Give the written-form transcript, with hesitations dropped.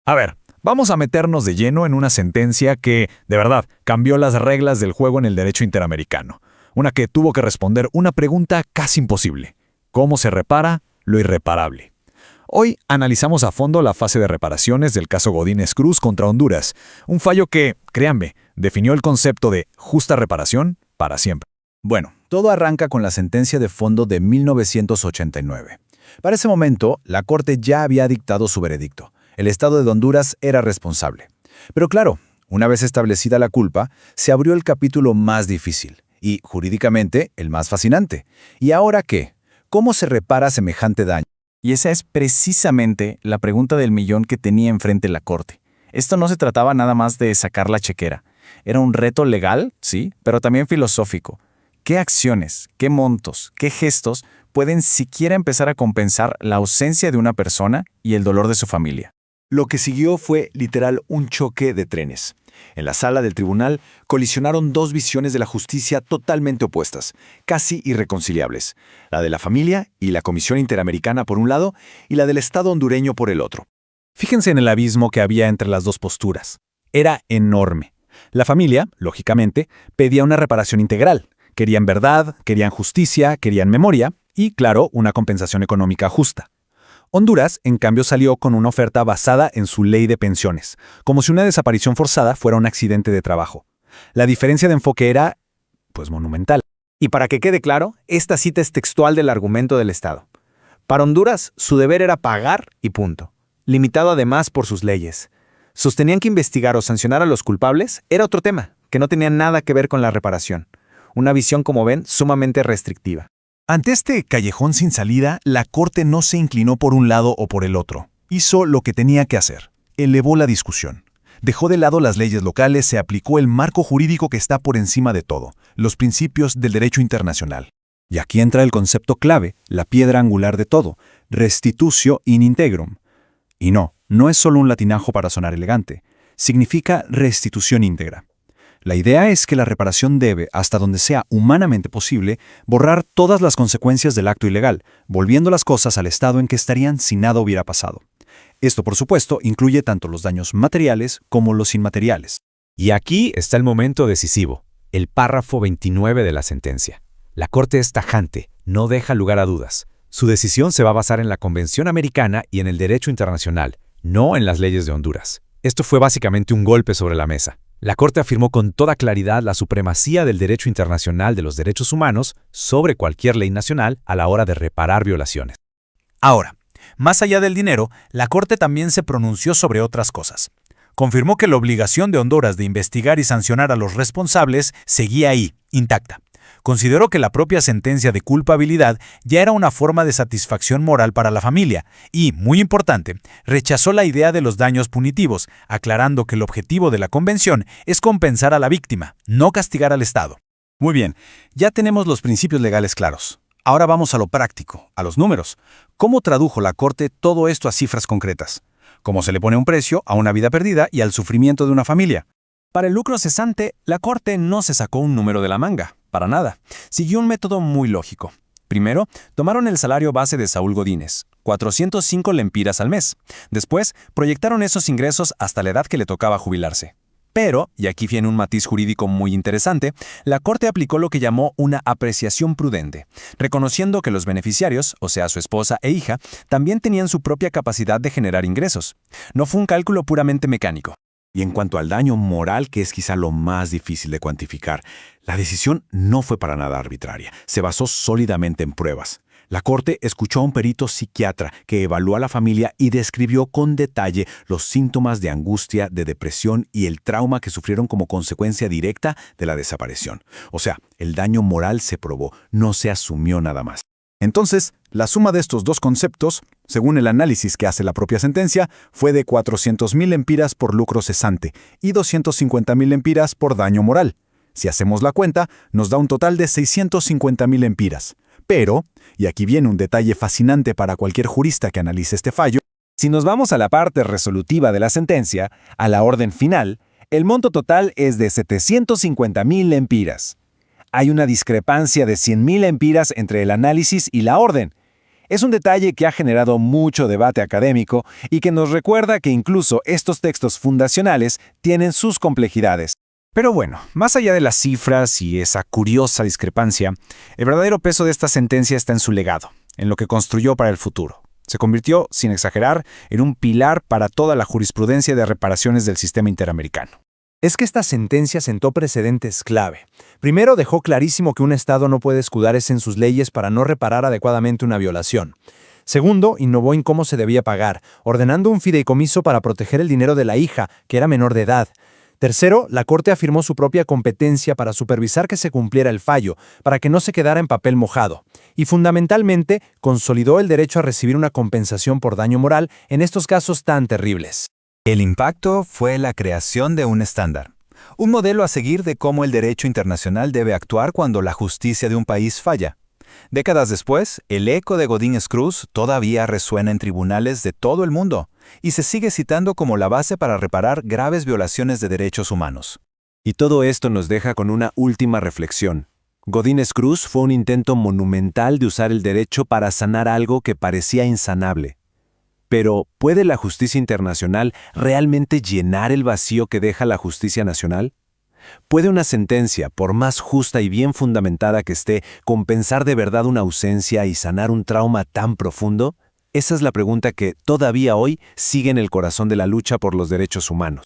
A ver, vamos a meternos de lleno en una sentencia que, de verdad, cambió las reglas del juego en el derecho interamericano. Una que tuvo que responder una pregunta casi imposible. ¿Cómo se repara lo irreparable? Hoy analizamos a fondo la fase de reparaciones del caso Godínez Cruz contra Honduras, un fallo que, créanme, definió el concepto de justa reparación para siempre. Bueno, todo arranca con la sentencia de fondo de 1989. Para ese momento, la Corte ya había dictado su veredicto. El Estado de Honduras era responsable. Pero claro, una vez establecida la culpa, se abrió el capítulo más difícil y, jurídicamente, el más fascinante. ¿Y ahora qué? ¿Cómo se repara semejante daño? Y esa es precisamente la pregunta del millón que tenía enfrente la Corte. Esto no se trataba nada más de sacar la chequera. Era un reto legal, sí, pero también filosófico. ¿Qué acciones, qué montos, qué gestos pueden siquiera empezar a compensar la ausencia de una persona y el dolor de su familia? Lo que siguió fue literal un choque de trenes. En la sala del tribunal colisionaron dos visiones de la justicia totalmente opuestas, casi irreconciliables, la de la familia y la Comisión Interamericana por un lado y la del Estado hondureño por el otro. Fíjense en el abismo que había entre las dos posturas. Era enorme. La familia, lógicamente, pedía una reparación integral. Querían verdad, querían justicia, querían memoria y, claro, una compensación económica justa. Honduras, en cambio, salió con una oferta basada en su ley de pensiones, como si una desaparición forzada fuera un accidente de trabajo. La diferencia de enfoque era, pues, monumental. Y para que quede claro, esta cita es textual del argumento del Estado. Para Honduras, su deber era pagar y punto, limitado además por sus leyes. Sostenían que investigar o sancionar a los culpables era otro tema, que no tenía nada que ver con la reparación. Una visión, como ven, sumamente restrictiva. Ante este callejón sin salida, la Corte no se inclinó por un lado o por el otro. Hizo lo que tenía que hacer. Elevó la discusión. Dejó de lado las leyes locales, se aplicó el marco jurídico que está por encima de todo, los principios del derecho internacional. Y aquí entra el concepto clave, la piedra angular de todo, restitutio in integrum. Y no es solo un latinajo para sonar elegante. Significa restitución íntegra. La idea es que la reparación debe, hasta donde sea humanamente posible, borrar todas las consecuencias del acto ilegal, volviendo las cosas al estado en que estarían si nada hubiera pasado. Esto, por supuesto, incluye tanto los daños materiales como los inmateriales. Y aquí está el momento decisivo, el párrafo 29 de la sentencia. La Corte es tajante, no deja lugar a dudas. Su decisión se va a basar en la Convención Americana y en el derecho internacional, no en las leyes de Honduras. Esto fue básicamente un golpe sobre la mesa. La Corte afirmó con toda claridad la supremacía del derecho internacional de los derechos humanos sobre cualquier ley nacional a la hora de reparar violaciones. Ahora, más allá del dinero, la Corte también se pronunció sobre otras cosas. Confirmó que la obligación de Honduras de investigar y sancionar a los responsables seguía ahí, intacta. Consideró que la propia sentencia de culpabilidad ya era una forma de satisfacción moral para la familia y, muy importante, rechazó la idea de los daños punitivos, aclarando que el objetivo de la convención es compensar a la víctima, no castigar al Estado. Muy bien, ya tenemos los principios legales claros. Ahora vamos a lo práctico, a los números. ¿Cómo tradujo la Corte todo esto a cifras concretas? ¿Cómo se le pone un precio a una vida perdida y al sufrimiento de una familia? Para el lucro cesante, la Corte no se sacó un número de la manga, para nada. Siguió un método muy lógico. Primero, tomaron el salario base de Saúl Godínez, 405 lempiras al mes. Después, proyectaron esos ingresos hasta la edad que le tocaba jubilarse. Pero, y aquí viene un matiz jurídico muy interesante, la Corte aplicó lo que llamó una apreciación prudente, reconociendo que los beneficiarios, o sea, su esposa e hija, también tenían su propia capacidad de generar ingresos. No fue un cálculo puramente mecánico. Y en cuanto al daño moral, que es quizá lo más difícil de cuantificar, la decisión no fue para nada arbitraria. Se basó sólidamente en pruebas. La Corte escuchó a un perito psiquiatra que evaluó a la familia y describió con detalle los síntomas de angustia, de depresión y el trauma que sufrieron como consecuencia directa de la desaparición. O sea, el daño moral se probó, no se asumió nada más. Entonces, la suma de estos dos conceptos, según el análisis que hace la propia sentencia, fue de 400.000 lempiras por lucro cesante y 250.000 lempiras por daño moral. Si hacemos la cuenta, nos da un total de 650.000 lempiras. Pero, y aquí viene un detalle fascinante para cualquier jurista que analice este fallo, Si nos vamos a la parte resolutiva de la sentencia, a la orden final, el monto total es de 750.000 lempiras. Hay una discrepancia de 100.000 lempiras entre el análisis y la orden. Es un detalle que ha generado mucho debate académico y que nos recuerda que incluso estos textos fundacionales tienen sus complejidades. Pero bueno, más allá de las cifras y esa curiosa discrepancia, el verdadero peso de esta sentencia está en su legado, en lo que construyó para el futuro. Se convirtió, sin exagerar, en un pilar para toda la jurisprudencia de reparaciones del sistema interamericano. Es que esta sentencia sentó precedentes clave. Primero, dejó clarísimo que un Estado no puede escudarse en sus leyes para no reparar adecuadamente una violación. Segundo, innovó en cómo se debía pagar, ordenando un fideicomiso para proteger el dinero de la hija, que era menor de edad. Tercero, la Corte afirmó su propia competencia para supervisar que se cumpliera el fallo, para que no se quedara en papel mojado. Y fundamentalmente, consolidó el derecho a recibir una compensación por daño moral en estos casos tan terribles. El impacto fue la creación de un estándar, un modelo a seguir de cómo el derecho internacional debe actuar cuando la justicia de un país falla. Décadas después, el eco de Godínez Cruz todavía resuena en tribunales de todo el mundo y se sigue citando como la base para reparar graves violaciones de derechos humanos. Y todo esto nos deja con una última reflexión. Godínez Cruz fue un intento monumental de usar el derecho para sanar algo que parecía insanable. Pero, ¿puede la justicia internacional realmente llenar el vacío que deja la justicia nacional? ¿Puede una sentencia, por más justa y bien fundamentada que esté, compensar de verdad una ausencia y sanar un trauma tan profundo? Esa es la pregunta que todavía hoy sigue en el corazón de la lucha por los derechos humanos.